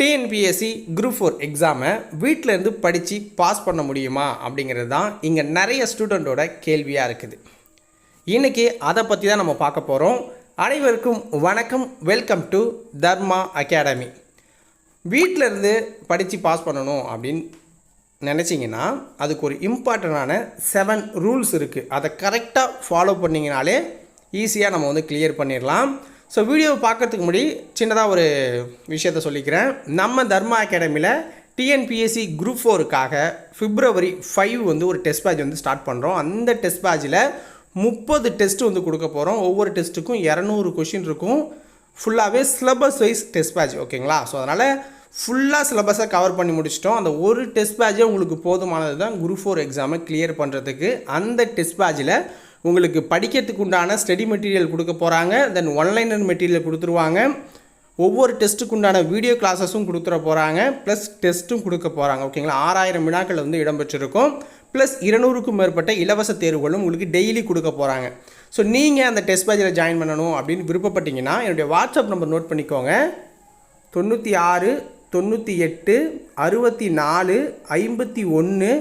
TNPSC group 4 எக்ஸாமை வீட்டிலேருந்து படித்து பாஸ் பண்ண முடியுமா அப்படிங்கிறது தான் இங்கே நிறைய ஸ்டூடெண்ட்டோட கேள்வியாக இருக்குது. இன்றைக்கி அதை பற்றி தான் நம்ம பார்க்க போகிறோம். அனைவருக்கும் வணக்கம். Welcome to Dharma academy. வீட்டிலேருந்து படித்து பாஸ் பண்ணணும் அப்படின்னு நினச்சிங்கன்னா அதுக்கு ஒரு இம்பார்ட்டண்டான 7 ரூல்ஸ் இருக்குது. அதை கரெக்டாக ஃபாலோ பண்ணிங்கனாலே ஈஸியாக நம்ம வந்து கிளியர் பண்ணிடலாம். ஸோ வீடியோவை பார்க்கறதுக்கு முன்னாடி சின்னதாக ஒரு விஷயத்த சொல்லிக்கிறேன். நம்ம தர்மா அகாடமியில் டிஎன்பிஎஸ்சி குரூப் 4க்காக February 5 வந்து ஒரு டெஸ்ட் பேட்ச் வந்து ஸ்டார்ட் பண்ணுறோம். அந்த டெஸ்ட் பேட்சில் 30 டெஸ்ட்டு வந்து கொடுக்க போகிறோம். ஒவ்வொரு டெஸ்ட்டுக்கும் 200 கொஷின் இருக்கும். ஃபுல்லாகவே சிலபஸ் வைஸ் டெஸ்ட் பேட்ச், ஓகேங்களா? ஸோ அதனால் ஃபுல்லாக சிலபஸை கவர் பண்ணி முடிச்சிட்டோம். அந்த ஒரு டெஸ்ட் பேட்சே உங்களுக்கு போதுமானது தான் குரூப் 4 எக்ஸாமை கிளியர் பண்ணுறதுக்கு. அந்த டெஸ்ட் பேட்சில் உங்களுக்கு படிக்கிறதுக்கு உண்டான ஸ்டடி மெட்டீரியல் கொடுக்க போகிறாங்க. தென் ஒன்லைனர் மெட்டீரியல் கொடுத்துருவாங்க. ஒவ்வொரு டெஸ்ட்டுக்கு உண்டான வீடியோ கிளாஸஸும் கொடுத்துட போகிறாங்க. ப்ளஸ் டெஸ்ட்டும் கொடுக்க போகிறாங்க, ஓகேங்களா? 6000 வினாக்கள் வந்து இடம்பெற்றிருக்கும். ப்ளஸ் 200க்கும் மேற்பட்ட இலவச தேர்வுகளும் உங்களுக்கு டெய்லி கொடுக்க போகிறாங்க. ஸோ நீங்கள் அந்த டெஸ்ட் பேட்சில் ஜாயின் பண்ணணும் அப்படின்னு விருப்பப்பட்டீங்கன்னா என்னுடைய வாட்ஸ்அப் நம்பர் நோட் பண்ணிக்கோங்க. 96 98 64 51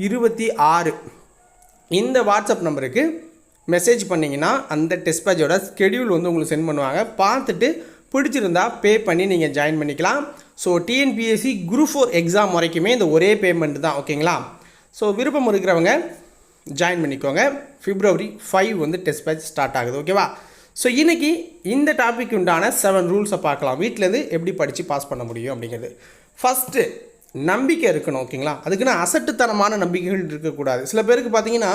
26 இந்த வாட்ஸ்அப் நம்பருக்கு மெசேஜ் பண்ணிங்கன்னா அந்த டெஸ்ட் பேட்சோட ஸ்கெடியூல் வந்து உங்களுக்கு சென்ட் பண்ணுவாங்க. பார்த்துட்டு பிடிச்சிருந்தா பே பண்ணி நீங்கள் ஜாயின் பண்ணிக்கலாம். ஸோ டிஎன்பிஎஸ்சி குரூப் 4 எக்ஸாம் வரைக்குமே இந்த ஒரே பேமெண்ட் தான், ஓகேங்களா? ஸோ விருப்பம் இருக்கிறவங்க ஜாயின் பண்ணிக்கோங்க. February 5 வந்து டெஸ்ட் பேட்ச் ஸ்டார்ட் ஆகுது, ஓகேவா? ஸோ இன்றைக்கி இந்த டாபிக் உண்டான 7 ரூல்ஸை பார்க்கலாம். வீட்டிலேருந்து எப்படி படித்து பாஸ் பண்ண முடியும் அப்படிங்கிறது. ஃபஸ்ட்டு நம்பிக்கை இருக்கணும், ஓகேங்களா? அதுக்குன்னு அசட்டுத்தனமான நம்பிக்கைகள் இருக்கக்கூடாது. சில பேருக்கு பார்த்தீங்கன்னா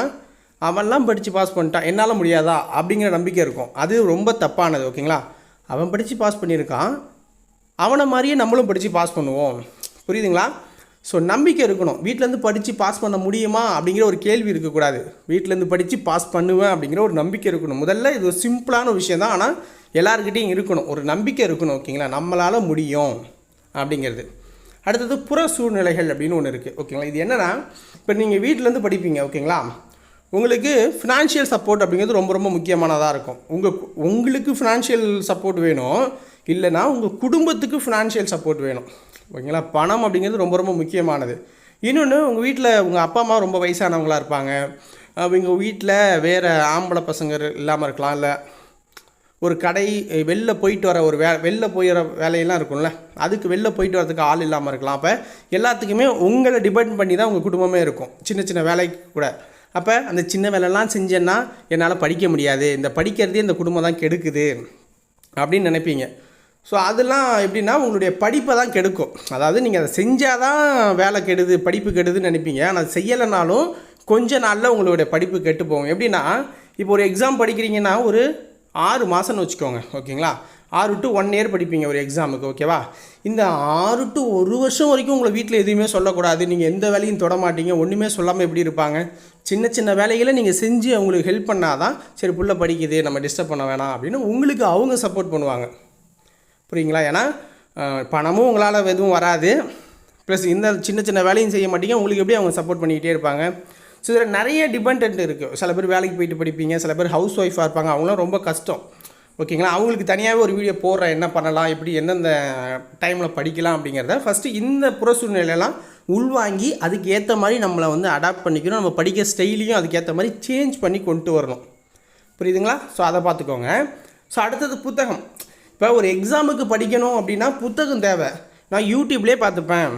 அவன்லாம் படித்து பாஸ் பண்ணிட்டான், என்னால் முடியாதா அப்படிங்கிற நம்பிக்கை இருக்கும். அது ரொம்ப தப்பானது, ஓகேங்களா? அவன் படித்து பாஸ் பண்ணியிருக்கான், அவனை மாதிரியே நம்மளும் படித்து பாஸ் பண்ணுவோம், புரியுதுங்களா? ஸோ நம்பிக்கை இருக்கணும். வீட்டிலேருந்து படித்து பாஸ் பண்ண முடியுமா அப்படிங்கிற ஒரு கேள்வி இருக்கக்கூடாது. வீட்டிலேருந்து படித்து பாஸ் பண்ணுவேன் அப்படிங்கிற ஒரு நம்பிக்கை இருக்கணும். முதல்ல இது ஒரு சிம்பிளான விஷயம் தான், ஆனால் எல்லாருக்கிட்டையும் இருக்கணும். ஒரு நம்பிக்கை இருக்கணும், ஓகேங்களா? நம்மளால் முடியும் அப்படிங்கிறது. அடுத்தது புற சூழ்நிலைகள் அப்படின்னு ஒன்று இருக்குது, ஓகேங்களா? இது என்னென்னா, இப்போ நீங்கள் வீட்டிலேருந்து படிப்பீங்க, ஓகேங்களா? உங்களுக்கு ஃபினான்ஷியல் சப்போர்ட் அப்படிங்கிறது ரொம்ப ரொம்ப முக்கியமானதாக இருக்கும். உங்களுக்கு ஃபினான்ஷியல் சப்போர்ட் வேணும், இல்லைனா உங்கள் குடும்பத்துக்கு ஃபினான்ஷியல் சப்போர்ட் வேணும், ஓகேங்களா? பணம் அப்படிங்கிறது ரொம்ப ரொம்ப முக்கியமானது. இன்னொன்று, உங்கள் வீட்டில் உங்கள் அப்பா அம்மா ரொம்ப வயசானவங்களாக இருப்பாங்க. அவங்க வீட்டில் வேறு ஆம்பளை பசங்க இல்லாமல் இருக்கலாம், இல்லை ஒரு கடை வெளில போயிட்டு வர ஒரு வெளில போயிடுற வேலையெல்லாம் இருக்கும்ல, அதுக்கு வெளில போயிட்டு வரதுக்கு ஆள் இல்லாமல் இருக்கலாம். அப்போ எல்லாத்துக்குமே உங்களை டிபெண்ட் பண்ணி தான் உங்கள் குடும்பமே இருக்கும், சின்ன சின்ன வேலைக்கு கூட. அப்போ அந்த சின்ன வேலைலாம் செஞ்சேன்னா என்னால் படிக்க முடியாது, இந்த படிக்கிறதே இந்த குடும்பம் தான் கெடுக்குது அப்படின்னு நினைப்பீங்க. ஸோ அதெல்லாம் எப்படின்னா உங்களுடைய படிப்பை தான் கெடுக்கும். அதாவது நீங்கள் அதை செஞ்சால் தான் வேலை கெடுது, படிப்பு கெடுதுன்னு நினைப்பீங்க. ஆனால் அது செய்யலைனாலும் கொஞ்ச நாளில் உங்களுடைய படிப்பு கெட்டு போகும். எப்படின்னா, இப்போ ஒரு எக்ஸாம் படிக்கிறீங்கன்னா ஒரு 6 மாதம்னு வச்சுக்கோங்க, ஓகேங்களா? 6 to 1 year படிப்பீங்க ஒரு எக்ஸாமுக்கு, ஓகேவா? இந்த 6 to 1 வருஷம் வரைக்கும் உங்களை வீட்டில் எதுவுமே சொல்லக்கூடாது. நீங்கள் எந்த வேலையும் தொட மாட்டீங்க, ஒன்றுமே சொல்லாமல் எப்படி இருப்பாங்க? சின்ன சின்ன வேலைகளை நீங்கள் செஞ்சு அவங்களுக்கு ஹெல்ப் பண்ணால் தான் சரி புள்ள படிக்குது, நம்ம டிஸ்டர்ப் பண்ண வேணாம் அப்படின்னு உங்களுக்கு அவங்க சப்போர்ட் பண்ணுவாங்க, புரியுங்களா? ஏன்னா பணமும் உங்களால் எதுவும் வராது, ப்ளஸ் இந்த சின்ன சின்ன வேலையும் செய்ய மாட்டீங்க, உங்களுக்கு எப்படி அவங்க சப்போர்ட் பண்ணிக்கிட்டே இருப்பாங்க. ஸோ இதில் நிறைய டிபெண்ட் இருக்குது. சில பேர் வேலைக்கு போயிட்டு படிப்பீங்க, சில பேர் ஹவுஸ் ஒய்ஃபாக இருப்பாங்க, அவங்களாம் ரொம்ப கஷ்டம், ஓகேங்களா? அவங்களுக்கு தனியாகவே ஒரு வீடியோ போடுறேன், என்ன பண்ணலாம், எப்படி எந்தெந்த டைமில் படிக்கலாம் அப்படிங்கிறத. ஃபஸ்ட்டு இந்த புற சூழ்நிலையெல்லாம் உள்வாங்கி அதுக்கு ஏற்ற மாதிரி நம்மளை வந்து அடாப்ட் பண்ணிக்கணும். நம்ம படிக்கிற ஸ்டைலையும் அதுக்கேற்ற மாதிரி சேஞ்ச் பண்ணி கொண்டு வரணும், புரியுதுங்களா? ஸோ அதை பார்த்துக்கோங்க. ஸோ அடுத்தது புத்தகம். இப்போ ஒரு எக்ஸாமுக்கு படிக்கணும் அப்படின்னா புத்தகம் தேவை. நான் யூடியூப்லேயே பார்த்துப்பேன்,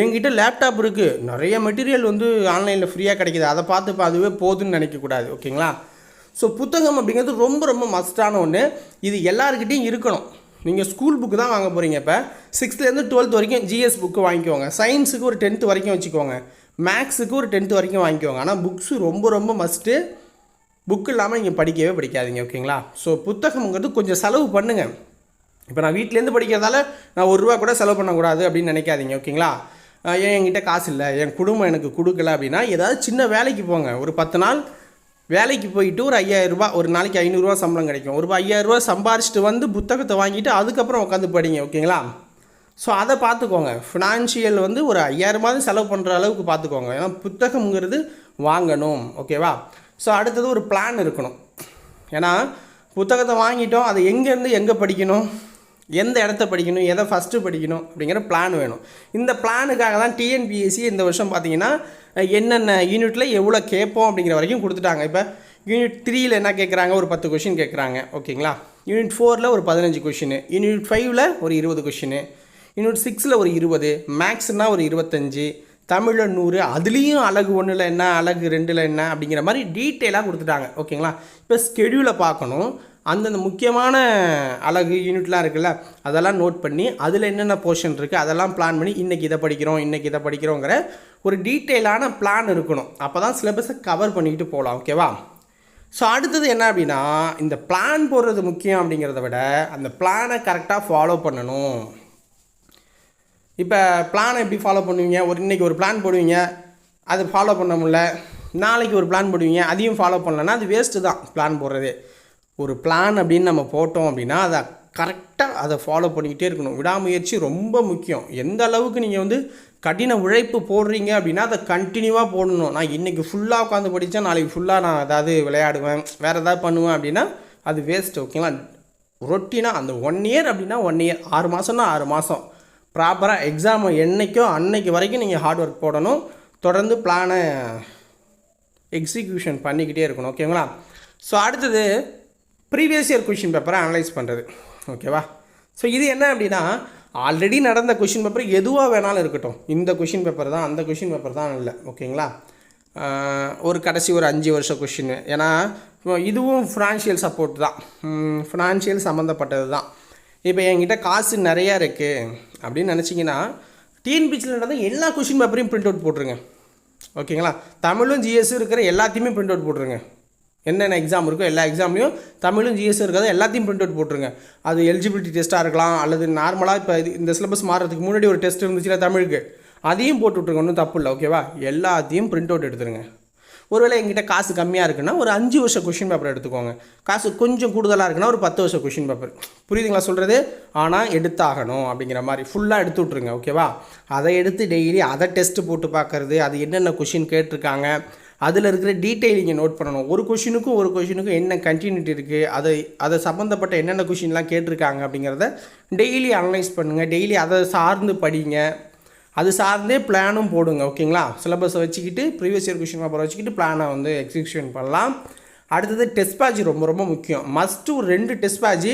என்கிட்ட லேப்டாப் இருக்குது, நிறைய மெட்டீரியல் வந்து ஆன்லைனில் ஃப்ரீயாக கிடைக்கிது, அதை பார்த்துப்பேன், அதுவே போதுன்னு நினைக்கக்கூடாது, ஓகேங்களா? ஸோ புத்தகம் அப்படிங்கிறது ரொம்ப ரொம்ப மஸ்டான ஒன்று. இது எல்லாருக்கிட்டையும் இருக்கணும். நீங்கள் ஸ்கூல் புக்கு தான் வாங்க போகிறீங்க. இப்போ 6th to 12th வரைக்கும் ஜிஎஸ் புக்கு வாங்கிக்கோங்க. சயின்ஸுக்கு ஒரு 10th வரைக்கும் வச்சுக்கோங்க. மேக்ஸுக்கு ஒரு 10th வரைக்கும் வாங்கிக்கோங்க. ஆனால் புக்ஸு ரொம்ப ரொம்ப மஸ்ட்டு. புக்கு இல்லாமல் நீங்கள் படிக்கவே படிக்காதீங்க, ஓகேங்களா? ஸோ புத்தகம்ங்கிறது கொஞ்சம் செலவு பண்ணுங்கள். இப்போ நான் வீட்டிலேருந்து படிக்கிறதால நான் ₹1 கூட செலவு பண்ணக்கூடாது அப்படின்னு நினைக்காதீங்க, ஓகேங்களா? என்கிட்ட காசு இல்லை, என் குடும்பம் எனக்கு கொடுக்கல அப்படின்னா ஏதாவது சின்ன வேலைக்கு போங்க. ஒரு 10 நாள் வேலைக்கு போயிட்டு ஒரு ₹5000, ஒரு நாளைக்கு ₹500 சம்பளம் கிடைக்கும். ஒரு ₹5000 சம்பாரிச்சிட்டு வந்து புத்தகத்தை வாங்கிட்டு அதுக்கப்புறம் உட்காந்து படிங்க, ஓகேங்களா? ஸோ அதை பார்த்துக்கோங்க. ஃபினான்ஷியல் வந்து ஒரு ₹5000 செலவு பண்ணுற அளவுக்கு பார்த்துக்கோங்க. ஏன்னா புத்தகம்ங்கிறது வாங்கணும், ஓகேவா? ஸோ அடுத்தது ஒரு பிளான் இருக்கணும். ஏன்னா புத்தகத்தை வாங்கிட்டோம், அதை எங்கேருந்து எங்கே படிக்கணும், எந்த இடத்த படிக்கணும், எதை ஃபஸ்ட்டு படிக்கணும் அப்படிங்கிற பிளான் வேணும். இந்த பிளானுக்காக தான் டிஎன்பிஎஸ்சி இந்த வருஷம் பார்த்தீங்கன்னா என்னென்ன யூனிட்டில் எவ்வளோ கேட்போம் அப்படிங்கிற வரைக்கும் கொடுத்துட்டாங்க. இப்போ யூனிட் 3ல் என்ன கேட்குறாங்க, ஒரு 10 கொஷின் கேட்குறாங்க. ஓகேங்களா. யூனிட் 4ல் ஒரு 15 கொஷின், யூனிட் 5ல் ஒரு 20 கொஷின், யூனிட் 6ல் ஒரு 20, மேக்ஸ்னால் ஒரு 25, தமிழில் 100, அதுலேயும் அழகு 1ல் என்ன, அழகு 2ல் என்ன அப்படிங்கிற மாதிரி டீட்டெயிலாக கொடுத்துட்டாங்க. ஓகேங்களா. இப்போ ஸ்கெடியூலை பார்க்கணும். அந்தந்த முக்கியமான அழகு யூனிட்லாம் இருக்குல்ல, அதெல்லாம் நோட் பண்ணி அதில் என்னென்ன போர்ஷன் இருக்குது அதெல்லாம் பிளான் பண்ணி இன்றைக்கி இதை படிக்கிறோம், இன்றைக்கி இதை படிக்கிறோங்கிற ஒரு டீட்டெயிலான பிளான் இருக்கணும். அப்போ தான் சிலபஸை கவர் பண்ணிக்கிட்டு போகலாம். ஓகேவா. ஸோ அடுத்தது என்ன அப்படின்னா, இந்த பிளான் போடுறது முக்கியம் அப்படிங்கிறத விட அந்த பிளானை கரெக்டாக ஃபாலோ பண்ணணும். இப்போ பிளானை எப்படி ஃபாலோ பண்ணுவீங்க, இன்றைக்கி ஒரு பிளான் போடுவீங்க, அது ஃபாலோ பண்ண முடியல, நாளைக்கு ஒரு பிளான் போடுவீங்க, அதையும் ஃபாலோ பண்ணலன்னா அது வேஸ்ட்டு தான் பிளான் போடுறது. ஒரு பிளான் அப்படின்னு நம்ம போட்டோம் அப்படின்னா அதை கரெக்டாக அதை ஃபாலோ பண்ணிக்கிட்டே இருக்கணும். விடாமுயற்சி ரொம்ப முக்கியம். எந்த அளவுக்கு நீங்கள் கடின உழைப்பு போடுறீங்க அப்படின்னா அதை கண்டினியூவாக போடணும். நான் இன்றைக்கி ஃபுல்லாக உட்காந்து படித்தேன், நாளைக்கு ஃபுல்லாக நான் ஏதாவது விளையாடுவேன், வேறு ஏதாவது பண்ணுவேன் அப்படின்னா அது வேஸ்ட்டு. ஓகேங்களா. ரொட்டீனாக அந்த 1 இயர் அப்படின்னா 1 இயர், 6 மாதம்னா 6 மாதம் ப்ராப்பராக எக்ஸாம் என்றைக்கோ அன்னைக்கு வரைக்கும் நீங்கள் ஹார்ட் ஒர்க் போடணும். தொடர்ந்து பிளானை எக்ஸிக்யூஷன் பண்ணிக்கிட்டே இருக்கணும். ஓகேங்களா. ஸோ அடுத்தது ப்ரீவியஸ் இயர் கொஷின் பேப்பரை அனலைஸ் பண்ணுறது. ஓகேவா. ஸோ இது என்ன அப்படின்னா, ஆல்ரெடி நடந்த கொஷின் பேப்பர் எதுவாக வேணாலும் இருக்கட்டும், இந்த கொஷின் பேப்பர் தான் அந்த கொஷின் பேப்பர் தான் இல்லை. ஓகேங்களா. கடைசி ஒரு 5 வருஷ கொஷின். ஏன்னா இதுவும் ஃபினான்ஷியல் சப்போர்ட் தான், ஃபினான்ஷியல் சம்மந்தப்பட்டது தான். இப்போ என்கிட்ட காசு நிறையா இருக்குது அப்படின்னு நினச்சிங்கன்னா டிஎன்பிசியில் நடந்த எல்லா கொஷின் பேப்பரையும் பிரிண்ட் அவுட் போட்டுருங்க. ஓகேங்களா. தமிழும் ஜிஎஸ்ஸும் இருக்கிற எல்லாத்தையுமே பிரிண்ட் அவுட் போட்டுருங்க. என்னென்ன எக்ஸாம் இருக்கோ எல்லா எக்ஸாம்லேயும் தமிழும் ஜிஎஸ்ஸும் இருக்கிறத எல்லாத்தையும் பிரிண்ட் அவுட் போட்டுருங்க. அது எலிஜிபிலிட்டி டெஸ்ட்டாக இருக்கலாம், அல்லது நார்மலாக இப்போ இந்த சிலபஸ் மாறுறதுக்கு முன்னாடி ஒரு டெஸ்ட் இருந்துச்சுல தமிழுக்கு, அதையும் போட்டு விட்ருங்க. ஒன்றும் தப்பு இல்லை. ஓகேவா. எல்லாத்தையும் பிரிண்ட் அவுட் எடுத்துருங்க. ஒருவேளை எங்கிட்ட காசு கம்மியாக இருக்குன்னா ஒரு 5 வருஷ கொஷின் பேப்பர் எடுத்துக்கோங்க. காசு கொஞ்சம் கூடுதலாக இருக்குன்னா ஒரு 10 வருஷ கொஷின் பேப்பர். புரியுதுங்களா சொல்கிறது. ஆனால் எடுத்தாகணும் அப்படிங்கிற மாதிரி ஃபுல்லாக எடுத்து விட்ருங்க. ஓகேவா. அதை எடுத்து டெய்லி அதை டெஸ்ட்டு போட்டு பார்க்குறது, அது என்னென்ன கொஷின் கேட்டிருக்காங்க, அதில் இருக்கிற டீட்டெயிலிங்கை நோட் பண்ணணும். ஒரு கொஷினுக்கும் என்ன கண்டினியூட்டி இருக்குது, அதை சம்மந்தப்பட்ட என்னென்ன கொஷின்லாம் கேட்டிருக்காங்க அப்படிங்கிறத டெய்லி அனலைஸ் பண்ணுங்கள். டெய்லி அதை சார்ந்து படிங்க, அது சார்ந்தே பிளானும் போடுங்க. ஓகேங்களா. சிலபஸை வச்சுக்கிட்டு ப்ரீவியஸ் இயர் கொஷின் பேப்பரை வச்சுக்கிட்டு பிளானை எக்ஸிக்யூஷன் பண்ணலாம். அடுத்தது டெஸ்ட் பேட்ச் ரொம்ப ரொம்ப முக்கியம். மஸ்ட்டு ஒரு 2 டெஸ்ட் பேட்ச்,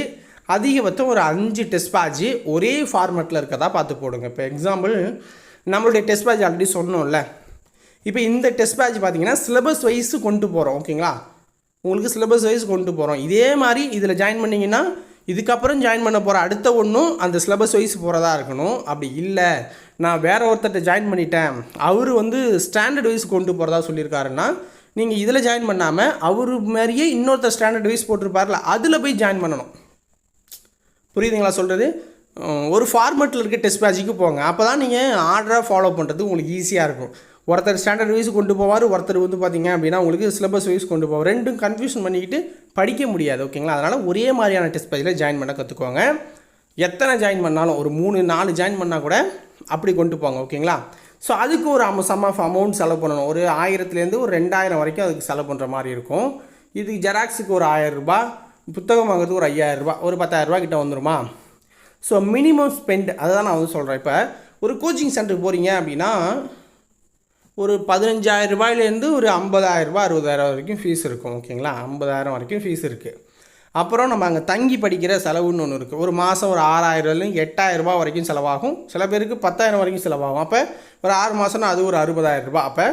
அதிகபட்சம் ஒரு 5 டெஸ்ட் பேட்ச் ஒரே ஃபார்மேட்டில் இருக்கதா பார்த்து போடுங்க. இப்போ எக்ஸாம்பிள் நம்மளுடைய டெஸ்ட் பேட்ச் ஆல்ரெடி சொன்னோம்ல. இப்போ இந்த டெஸ்ட் பேட்ச் பார்த்தீங்கன்னா சிலபஸ் வைஸு கொண்டு போகிறோம். ஓகேங்களா. உங்களுக்கு சிலபஸ் வைஸ் கொண்டு போகிறோம். இதே மாதிரி இதில் ஜாயின் பண்ணிங்கன்னா இதுக்கப்புறம் ஜாயின் பண்ண போகிற அடுத்த ஒன்றும் அந்த சிலபஸ் வைஸ் போகிறதா இருக்கணும். அப்படி இல்லை, நான் வேறு ஒருத்தர்கிட்ட ஜாயின் பண்ணிட்டேன், அவர் ஸ்டாண்டர்ட் வைஸ் கொண்டு போகிறதா சொல்லியிருக்காருன்னா நீங்கள் இதில் ஜாயின் பண்ணாமல் அவர் மாதிரியே இன்னொருத்தர் ஸ்டாண்டர்ட் வைஸ் போட்டிருப்பார்ல அதில் போய் ஜாயின் பண்ணணும். புரியுதுங்களா சொல்கிறது. ஒரு ஃபார்மேட்டில் இருக்க டெஸ்ட் பேட்சுக்கு போங்க. அப்போ தான் நீங்கள் ஆர்டராக ஃபாலோ பண்ணுறது உங்களுக்கு ஈஸியாக இருக்கும். ஒருத்தர் ஸ்டாண்டர்ட் வைஸ் கொண்டு போவார், ஒருத்தர் பார்த்தீங்க அப்படின்னா உங்களுக்கு சிலபஸ் வைஸ் கொண்டு போவார். ரெண்டும் கன்ஃபியூஷன் பண்ணிக்கிட்டு படிக்க முடியாது. ஓகேங்களா. அதனால் ஒரே மாதிரியான டெஸ்ட் பேட்சில் ஜாயின் பண்ண கற்றுக்குவாங்க. எத்தனை ஜாயின் பண்ணாலும் ஒரு 3-4 ஜாயின் பண்ணால் கூட அப்படி கொண்டு போங்க. ஓகேங்களா. ஸோ அதுக்கு ஒரு சம் ஆஃப் அமௌண்ட் செலவு பண்ணணும். ஒரு 1000லேருந்து ஒரு 2000 வரைக்கும் அதுக்கு செலவு பண்ணுற மாதிரி இருக்கும். இதுக்கு ஜெராக்ஸுக்கு ஒரு 1000 ரூபா, புத்தகம் வாங்குறதுக்கு ஒரு 5000 ரூபா, ஒரு 10,000 ரூபா கிட்ட வந்துடுமா. ஸோ மினிமம் ஸ்பெண்ட் அதை தான் நான் சொல்கிறேன். இப்போ ஒரு கோச்சிங் சென்டருக்கு போகிறீங்க அப்படின்னா ஒரு 15,000 ரூபாயிலேருந்து ஒரு 50,000 ரூபா 60,000 வரைக்கும் ஃபீஸ் இருக்கும். ஓகேங்களா. 50,000 வரைக்கும் ஃபீஸ் இருக்குது. அப்புறம் நம்ம அங்கே தங்கி படிக்கிற செலவுன்னு ஒன்று இருக்குது. ஒரு மாதம் ஒரு 6,000லேருந்து 8,000 ரூபா வரைக்கும் செலவாகும். சில பேருக்கு 10,000 வரைக்கும் செலவாகும். அப்போ ஒரு 6 மாதம்னா அது ஒரு 60,000 ரூபா. அப்போ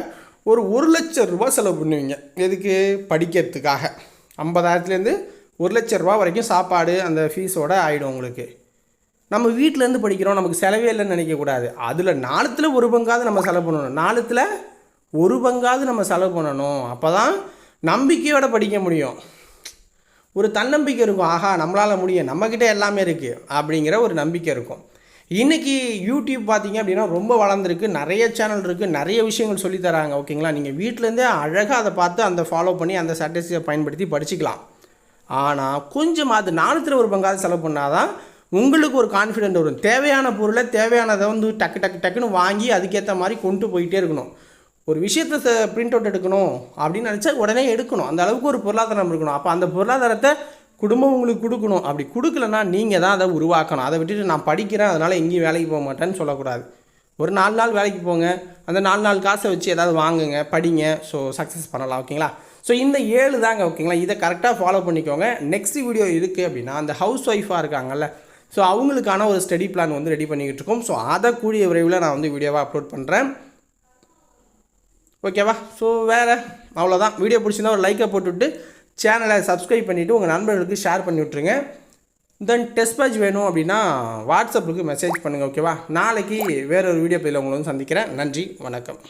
ஒரு 1,00,000 ரூபா செலவு பண்ணுவீங்க. எதுக்கு? படிக்கிறதுக்காக. 50,000லேருந்து 1,00,000 ரூபா வரைக்கும் சாப்பாடு அந்த ஃபீஸோட ஆகிடும் உங்களுக்கு. நம்ம வீட்டிலேருந்து படிக்கிறோம், நமக்கு செலவே இல்லைன்னு நினைக்கக்கூடாது. அதில் 4ல் 1 பங்காவது நம்ம செலவு பண்ணணும். 4ல் 1 பங்காவது நம்ம செலவு பண்ணணும். அப்போ தான் நம்பிக்கையோடு படிக்க முடியும். ஒரு தன்னம்பிக்கை இருக்கும். ஆஹா, நம்மளால் முடியும், நம்மக்கிட்ட எல்லாமே இருக்குது அப்படிங்கிற ஒரு நம்பிக்கை இருக்கும். இன்றைக்கி யூடியூப் பார்த்திங்க அப்படின்னா ரொம்ப வளர்ந்துருக்கு. நிறைய சேனல் இருக்குது, நிறைய விஷயங்கள் சொல்லித்தராங்க. ஓகேங்களா. நீங்கள் வீட்டிலேருந்தே அழகாக அதை பார்த்து அந்த ஃபாலோ பண்ணி அந்த ஸ்ட்ராட்டஜியை பயன்படுத்தி படிச்சுக்கலாம். ஆனால் கொஞ்சம் அது 4ல் 1 பங்காவது செலவு பண்ணால் தான் உங்களுக்கு ஒரு கான்ஃபிடென்ட் வரும். தேவையான பொருளை தேவையானதை டக்குன்னு வாங்கி அதுக்கேற்ற மாதிரி கொண்டு போயிட்டே இருக்கணும். ஒரு விஷயத்தை பிரிண்ட் அவுட் எடுக்கணும் அப்படின்னு நினச்சா உடனே எடுக்கணும். அந்த அளவுக்கு ஒரு பொருளாதாரம் இருக்கணும். அப்போ அந்த பொருளாதாரத்தை குடும்பம் உங்களுக்கு கொடுக்கணும். அப்படி கொடுக்கலன்னா நீங்கள் தான் அதை உருவாக்கணும். அதை விட்டுட்டு நான் படிக்கிறேன் அதனால் எங்கேயும் வேலைக்கு போக மாட்டேன்னு சொல்லக்கூடாது. ஒரு 4 நாள் வேலைக்கு போங்க, அந்த 4 நாள் காசை வச்சு ஏதாவது வாங்குங்க, படிங்க. ஸோ சக்ஸஸ் பண்ணலாம். ஓகேங்களா? ஸோ இந்த 7 தாங்க. ஓகேங்களா? இதை கரெக்டாக ஃபாலோ பண்ணிக்கோங்க. நெக்ஸ்ட் வீடியோ இருக்குது அப்படின்னா அந்த ஹவுஸ் ஒய்ஃபாக இருக்காங்கல்ல, ஸோ அவங்களுக்கான ஒரு ஸ்டடி பிளான் வந்து ரெடி பண்ணிக்கிட்டு இருக்கோம். ஸோ அதை கூடிய விரைவில் நான் வந்து வீடியோவாக அப்லோட் பண்ணுறேன். ஓகேவா? ஸோ வேறு அவ்வளோதான். வீடியோ பிடிச்சிருந்தா ஒரு லைக்கை போட்டுவிட்டு சேனலை சப்ஸ்கிரைப் பண்ணிவிட்டு உங்கள் நண்பர்களுக்கு ஷேர் பண்ணி விட்ருங்க. தென் டெஸ்ட் பேட்ச் வேணும் அப்படின்னா வாட்ஸ்அப்புக்கு மெசேஜ் பண்ணுங்கள். ஓகேவா? நாளைக்கு வேறு ஒரு வீடியோ பதில் உங்களை வந்து சந்திக்கிறேன். நன்றி, வணக்கம்.